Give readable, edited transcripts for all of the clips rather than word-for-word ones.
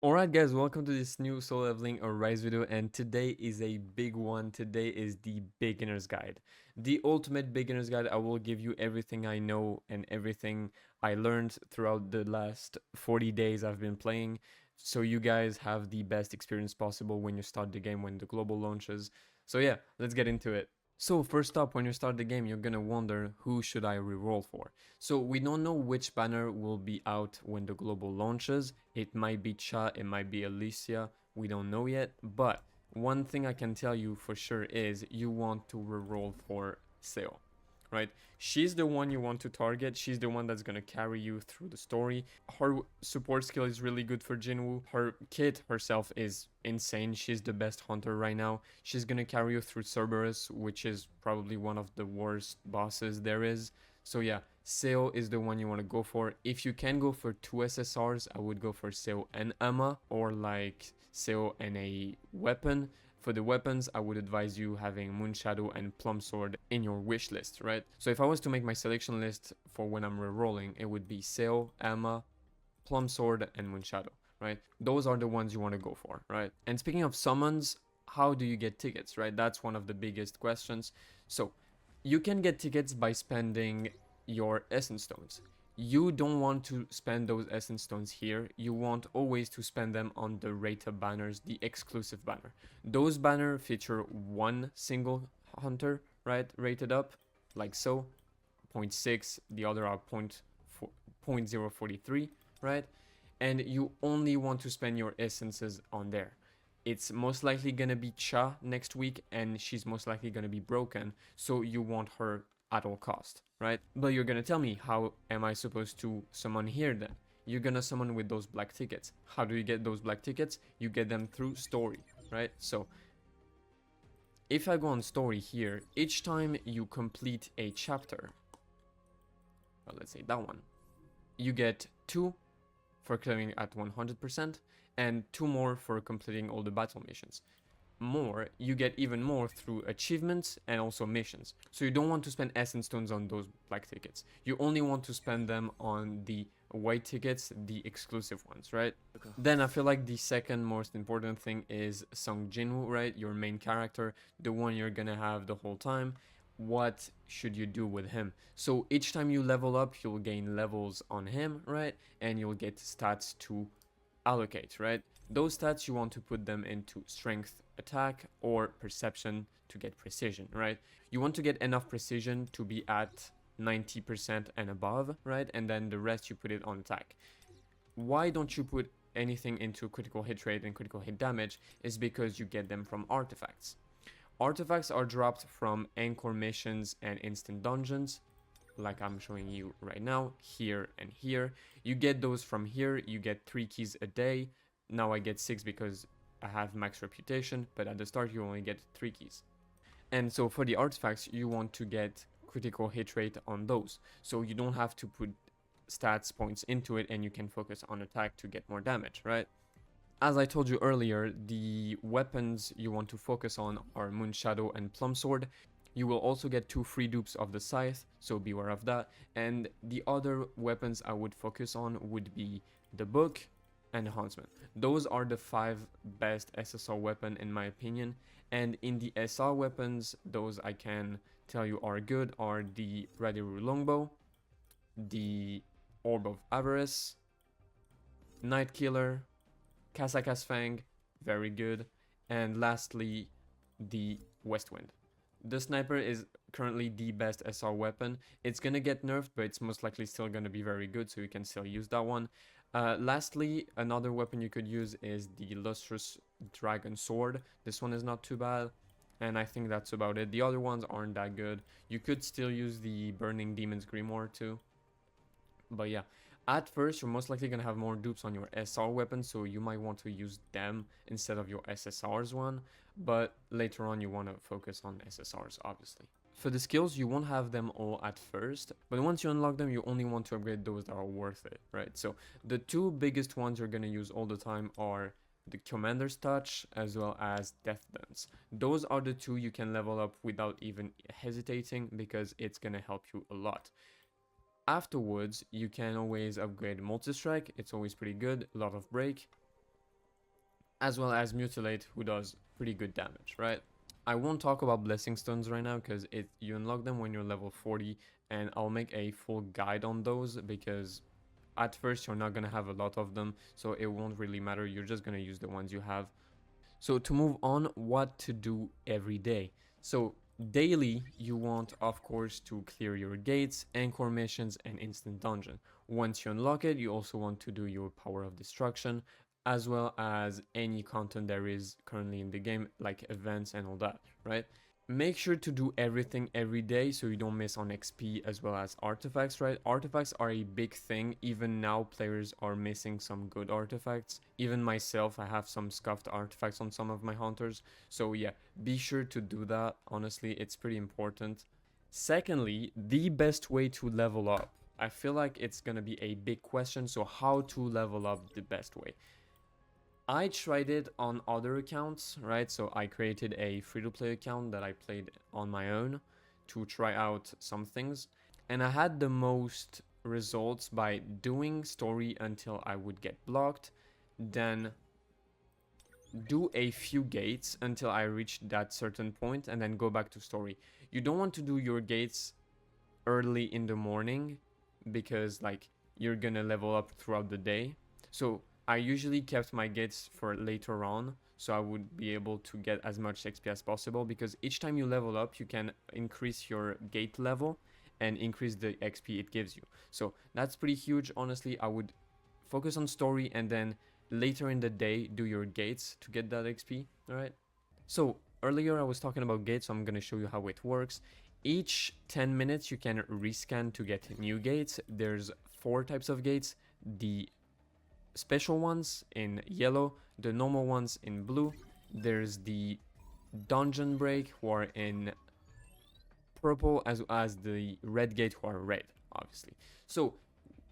Alright guys, welcome to this new solo leveling or rise video, and today is a big one. Today is the beginner's guide. The ultimate beginner's guide. I will give you everything I know and everything I learned throughout the last 40 days I've been playing, so you guys have the best experience possible when you start the game, when the global launches. So yeah, let's get into it. So first up, when you start the game, you're gonna wonder, who should I reroll for? So we don't know which banner will be out when the global launches. It might be Cha, it might be Alicia, we don't know yet. But one thing I can tell you for sure is you want to reroll for Seo, right? She's the one you want to target. She's the one that's gonna carry you through the story. Her support skill is really good for Jinwoo. Her kit herself is insane. She's the best hunter right now. She's gonna carry you through Cerberus, which is probably one of the worst bosses there is. So yeah, Seo is the one you want to go for. If you can go for two SSRs, I would go for Seo and Emma, or like Seo and a weapon. For the weapons, I would advise you having Moonshadow and Plum Sword in your wish list, right? So if I was to make my selection list for when I'm rerolling, it would be Seo, Emma, Plum Sword, and Moonshadow, right? Those are the ones you want to go for, right? And speaking of summons, how do you get tickets, right? That's one of the biggest questions. So you can get tickets by spending your essence stones. You don't want to spend those essence stones here. You want always to spend them on the rated banners, the exclusive banner. Those banner feature one single hunter, right, rated up, like so, zero 0.6, the other are 0.043, right? And you only want to spend your essences on there. It's most likely gonna be Cha next week, and she's most likely gonna be broken, so you want her at all cost, right? But you're gonna tell me, how am I supposed to summon here then? You're gonna summon with those black tickets. How do you get those black tickets? You get them through story, right? So if I go on story here, each time you complete a chapter, well, let's say that one, you get 2 for clearing at 100% and 2 more for completing all the battle missions. More, you get even more through achievements and also missions. So you don't want to spend essence stones on those black tickets. You only want to spend them on the white tickets, the exclusive ones, right? Okay. Then I feel like the second most important thing is Sung Jinwoo, right? Your main character, the one you're gonna have the whole time. What should you do with him? So each time you level up, you'll gain levels on him, right? And you'll get stats to allocate, right? Those stats, you want to put them into strength, attack, or perception to get precision, right? You want to get enough precision to be at 90% and above, right? And then the rest you put it on attack. Why don't you put anything into critical hit rate and critical hit damage? Is because you get them from artifacts. Artifacts are dropped from anchor missions and instant dungeons, like I'm showing you right now, here and here. You get those from here. You get 3 keys a day. Now I get 6 because I have max reputation, but at the start you only get 3 keys. And so for the artifacts, you want to get critical hit rate on those, so you don't have to put stats points into it, and you can focus on attack to get more damage, right? As I told you earlier, the weapons you want to focus on are Moonshadow and Plum Sword. You will also get 2 free dupes of the Scythe, so beware of that. And the other weapons I would focus on would be the Book and the Huntsman. Those are the 5 best SSR weapon in my opinion. And in the SR weapons, those I can tell you are good are the Radiru Longbow, the Orb of Avarice, Night Killer, Kasaka's Fang, very good, and lastly, the West Wind. The sniper is currently the best SR weapon. It's gonna get nerfed, but it's most likely still gonna be very good, so you can still use that one. Lastly, another weapon you could use is the Lustrous Dragon Sword. This one is not too bad, and I think that's about it. The other ones aren't that good. You could still use the Burning Demon's Grimoire too. But yeah, at first you're most likely gonna have more dupes on your SR weapon, so you might want to use them instead of your SSR's one, but later on you want to focus on SSRs, obviously. For the skills, you won't have them all at first, but once you unlock them, you only want to upgrade those that are worth it, right? So the 2 biggest ones you're gonna use all the time are the Commander's Touch as well as Death Dance. Those are the 2 you can level up without even hesitating, because it's gonna help you a lot. Afterwards, you can always upgrade Multi-Strike. It's always pretty good. A lot of break. as well as Mutilate, who does pretty good damage, right? I won't talk about Blessing Stones right now because you unlock them when you're level 40, and I'll make a full guide on those because at first you're not going to have a lot of them, so it won't really matter. You're just going to use the ones you have. So to move on, what to do every day. So daily, you want, of course, to clear your gates, anchor missions, and instant dungeon. Once you unlock it, you also want to do your Power of Destruction, as well as any content there is currently in the game, like events and all that, right? Make sure to do everything every day so you don't miss on XP as well as artifacts, right? Artifacts are a big thing. Even now, players are missing some good artifacts. Even myself, I have some scuffed artifacts on some of my hunters. So yeah, be sure to do that. Honestly, it's pretty important. Secondly, the best way to level up. I feel like it's gonna be a big question, so how to level up the best way? I tried it on other accounts, right? So I created a free-to-play account that I played on my own to try out some things. And I had the most results by doing story until I would get blocked, then do a few gates until I reached that certain point, and then go back to story. You don't want to do your gates early in the morning because like you're gonna level up throughout the day. So I usually kept my gates for later on, so I would be able to get as much XP as possible, because each time you level up, you can increase your gate level and increase the XP it gives you. So that's pretty huge. Honestly, I would focus on story and then later in the day do your gates to get that XP, all right? So earlier I was talking about gates, so I'm going to show you how it works. Each 10 minutes you can rescan to get new gates. There's 4 types of gates: the special ones in yellow, the normal ones in blue, there's the dungeon break who are in purple, as well as the red gate who are red, obviously. So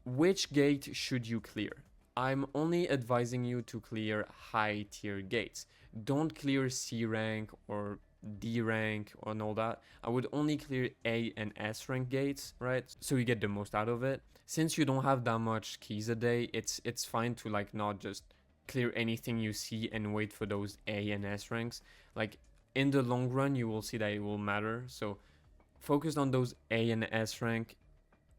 which gate should you clear? I'm only advising you to clear high tier gates. Don't clear C rank or D rank and all that. I would only clear A and S rank gates, right? So you get the most out of it. Since you don't have that much keys a day, it's fine to like not just clear anything you see and wait for those A and S ranks. Like in the long run, you will see that it will matter. So focus on those A and S rank.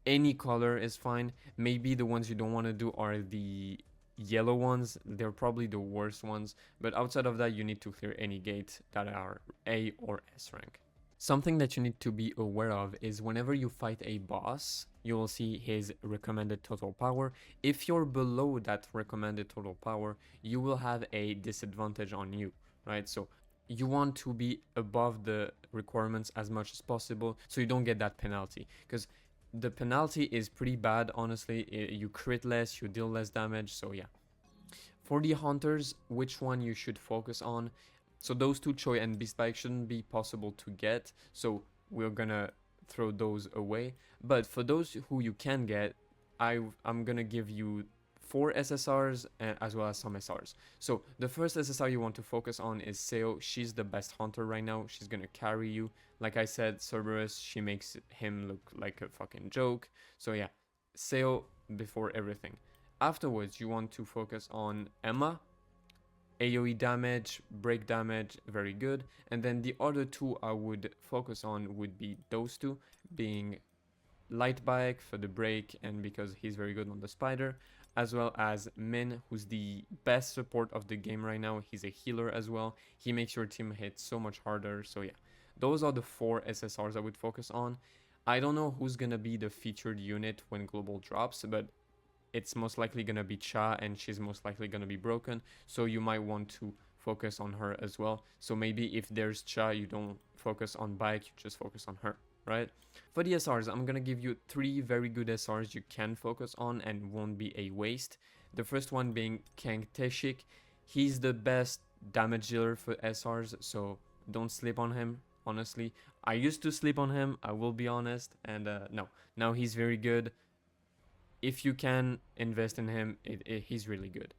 Any color is fine. Maybe the ones you don't want to do are the yellow ones. They're probably the worst ones, but outside of that, you need to clear any gate that are A or S rank. Something that you need to be aware of is whenever you fight a boss, you will see his recommended total power. If you're below that recommended total power, you will have a disadvantage on you, right? So you want to be above the requirements as much as possible so you don't get that penalty, because the penalty is pretty bad, honestly. You crit less, you deal less damage, so yeah. For the hunters, which one you should focus on? So those two, Choi and Beast Bike, shouldn't be possible to get, so we're gonna throw those away. But for those who you can get, I'm gonna give you 4 SSRs as well as some SRs. So the first SSR you want to focus on is Seo. She's the best hunter right now. She's gonna carry you. Like I said, Cerberus, she makes him look like a fucking joke. So yeah, Seo before everything. Afterwards, you want to focus on Emma. AoE damage, break damage, very good. And then the other two I would focus on would be those two, being Light Bike for the break and because he's very good on the spider, as well as Min, who's the best support of the game right now. He's a healer as well. He makes your team hit so much harder. So yeah, those are the 4 SSRs I would focus on. I don't know who's gonna be the featured unit when global drops, but it's most likely gonna be Cha, and she's most likely gonna be broken. So you might want to focus on her as well. So maybe if there's Cha, you don't focus on Bike, you just focus on her, right? For the SRs, I'm gonna give you 3 very good SRs you can focus on and won't be a waste. The first one being Kang Teshik. He's the best damage dealer for SRs, so don't sleep on him, honestly. I used to sleep on him, I will be honest, and no, now he's very good. If you can invest in him, he's really good.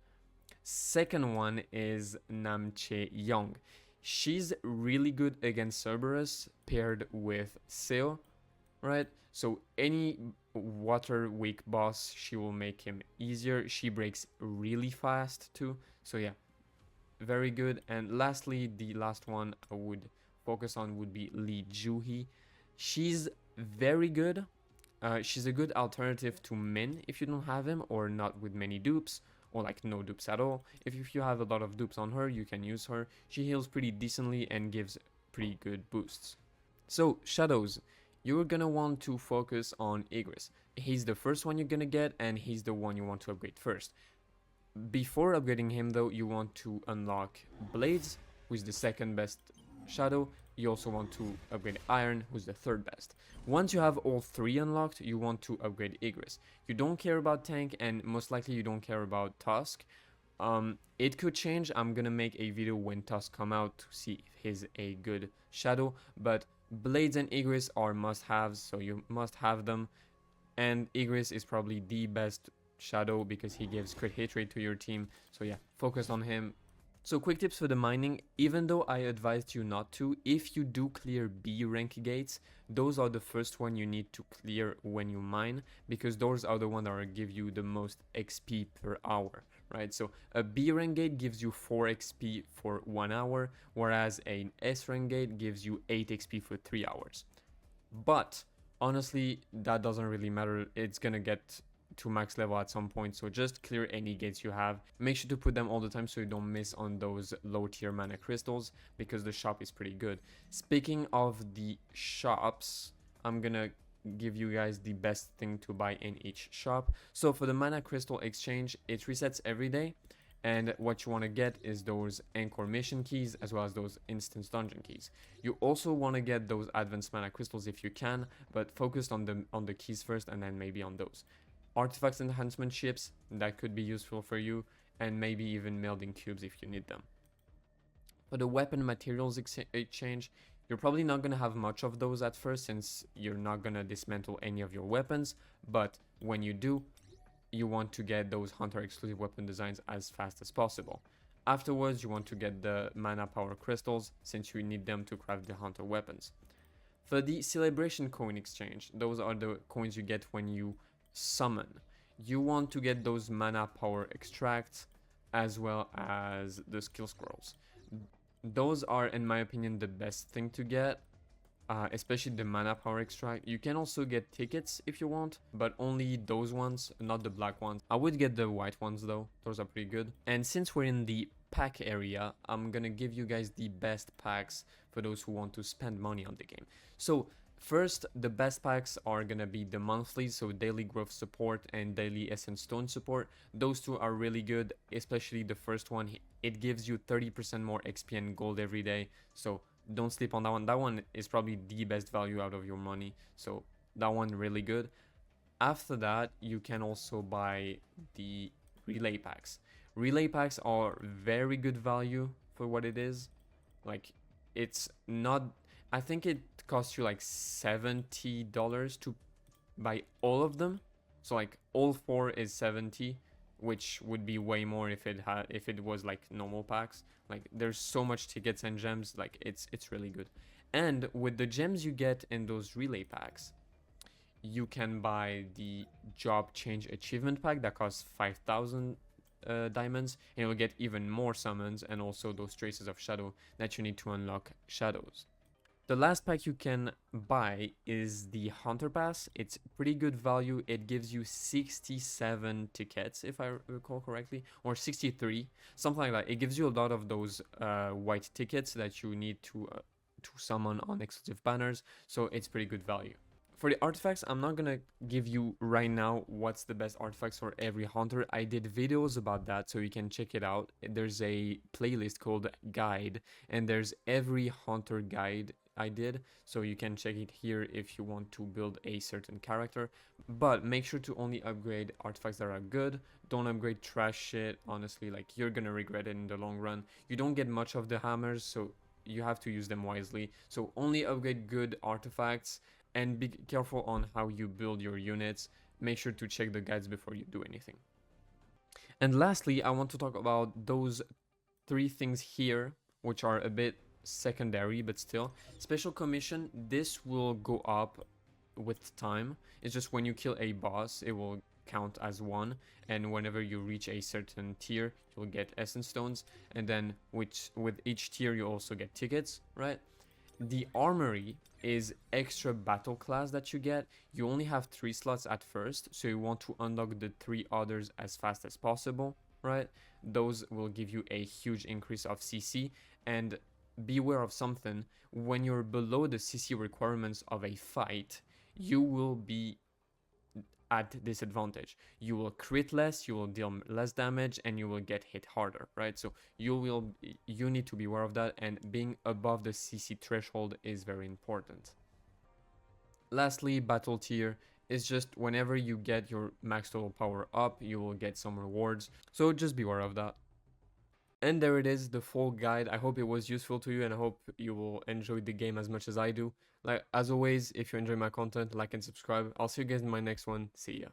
Second one is Namche Young. She's really good against Cerberus paired with Seo, right? So any water weak boss, she will make him easier. She breaks really fast too. So yeah, very good. And lastly, the last one I would focus on would be Lee Juhi. She's very good. She's a good alternative to Min if you don't have him, or not with many dupes, or like no dupes at all. If you have a lot of dupes on her, you can use her. She heals pretty decently and gives pretty good boosts. So shadows, you're gonna want to focus on Igris. He's the first one you're gonna get, and he's the one you want to upgrade first. Before upgrading him though, you want to unlock Blades, who's the second best shadow. You also want to upgrade Iron, who's the third best. Once you have all three unlocked, you want to upgrade Igris. You don't care about tank, and most likely you don't care about Tusk. It could change. I'm gonna make a video when Tusk come out to see if he's a good shadow, but Blades and Igris are must-haves, so you must have them. And Igris is probably the best shadow because he gives crit hit rate to your team, so yeah, focus on him. So quick tips for the mining. Even though I advised you not to, if you do clear B rank gates, those are the first one you need to clear when you mine, because those are the ones that will give you the most XP per hour, right? So a B rank gate gives you 4 XP for 1 hour, whereas an S rank gate gives you 8 XP for 3 hours. But honestly, that doesn't really matter. It's gonna get to max level at some point, so just clear any gates you have. Make sure to put them all the time so you don't miss on those low tier mana crystals, because the shop is pretty good. Speaking of the shops, I'm gonna give you guys the best thing to buy in each shop. So for the mana crystal exchange, it resets every day, and what you want to get is those Anchor mission keys as well as those instance dungeon keys. You also want to get those advanced mana crystals if you can, but focus on the keys first and then maybe on those. Artifacts enhancement chips, that could be useful for you, and maybe even melding cubes if you need them. For the weapon materials exchange, you're probably not going to have much of those at first, since you're not going to dismantle any of your weapons, but when you do, you want to get those hunter exclusive weapon designs as fast as possible. Afterwards, you want to get the mana power crystals, since you need them to craft the hunter weapons. For the celebration coin exchange, those are the coins you get when you summon. You want to get those mana power extracts as well as the skill scrolls. Those are, in my opinion, the best thing to get, especially the mana power extract. You can also get tickets if you want, but only those ones, not the black ones. I would get the white ones though, those are pretty good. And since we're in the pack area, I'm gonna give you guys the best packs for those who want to spend money on the game. So first, the best packs are gonna be the monthly, so daily growth support and daily essence stone support. Those two are really good, especially the first one. It gives you 30% more XP and gold every day, so don't sleep on that one. That one is probably the best value out of your money, so that one really good. After that, you can also buy the relay packs. Relay packs are very good value for what it is. Like, it's not, I think it costs you like $70 to buy all of them. So like all 4 is 70, which would be way more if it was like normal packs. Like, there's so much tickets and gems, like it's really good. And with the gems you get in those relay packs, you can buy the job change achievement pack that costs 5,000 diamonds, and you'll get even more summons and also those traces of shadow that you need to unlock shadows. The last pack you can buy is the Hunter Pass. It's pretty good value. It gives you 67 tickets, if I recall correctly, or 63, something like that. It gives you a lot of those white tickets that you need to summon on exclusive banners, so it's pretty good value. For the artifacts, I'm not gonna give you right now what's the best artifacts for every hunter. I did videos about that, so you can check it out. There's a playlist called Guide, and there's every hunter guide I did, so you can check it here if you want to build a certain character. But make sure to only upgrade artifacts that are good. Don't upgrade trash shit. Honestly, like, you're gonna regret it in the long run. You don't get much of the hammers, so you have to use them wisely. So only upgrade good artifacts, and be careful on how you build your units. Make sure to check the guides before you do anything. And lastly, I want to talk about those 3 things here, which are a bit secondary, but still. Special commission, this will go up with time. It's just when you kill a boss, it will count as one, and whenever you reach a certain tier, you'll get essence stones, and then with each tier you also get tickets, right? The armory is extra battle class that you get. You only have 3 slots at first, so you want to unlock the 3 others as fast as possible, right? Those will give you a huge increase of CC, and beware of something. When you're below the CC requirements of a fight, you will be at disadvantage. You will crit less, you will deal less damage, and you will get hit harder, right? So you need to be aware of that, and being above the CC threshold is very important. Lastly, battle tier is just whenever you get your max total power up, you will get some rewards. So just beware of that. And there it is, the full guide. I hope it was useful to you, and I hope you will enjoy the game as much as I do. Like, as always, if you enjoy my content, like and subscribe. I'll see you guys in my next one. See ya.